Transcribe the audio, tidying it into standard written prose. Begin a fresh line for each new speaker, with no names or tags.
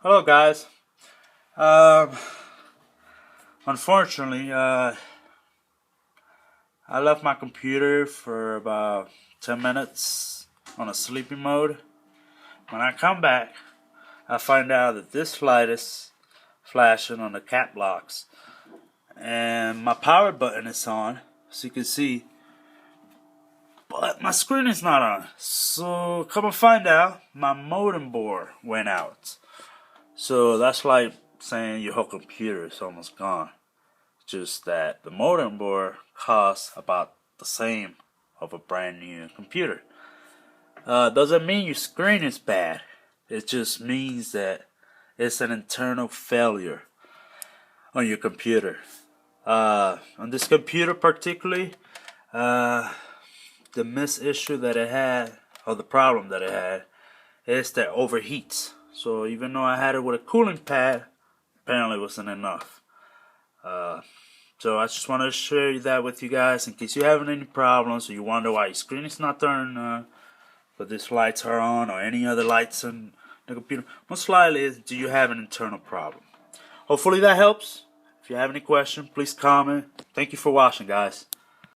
Hello guys. Um, Unfortunately, I left my computer for about 10 minutes on a sleeping mode. When I come back, I find out that this light is flashing on the cap locks, and my power button is on, as you can see, but my screen is not on. So come and find out, my modem board went out. So that's like saying your whole computer is almost gone. Just that the modem board costs about the same of a brand new computer. Doesn't mean your screen is bad. It just means that it's an internal failure on your computer. On this computer particularly, the miss issue that it had, or the problem that it had, is that it overheats. So even though I had it with a cooling pad, apparently it wasn't enough. So I just wanted to share that with you guys in case you're having any problems or you wonder why your screen is not turning on, but these lights are on, or any other lights on the computer. Most likely is, do you have an internal problem? Hopefully that helps. If you have any questions, please comment. Thank you for watching, guys.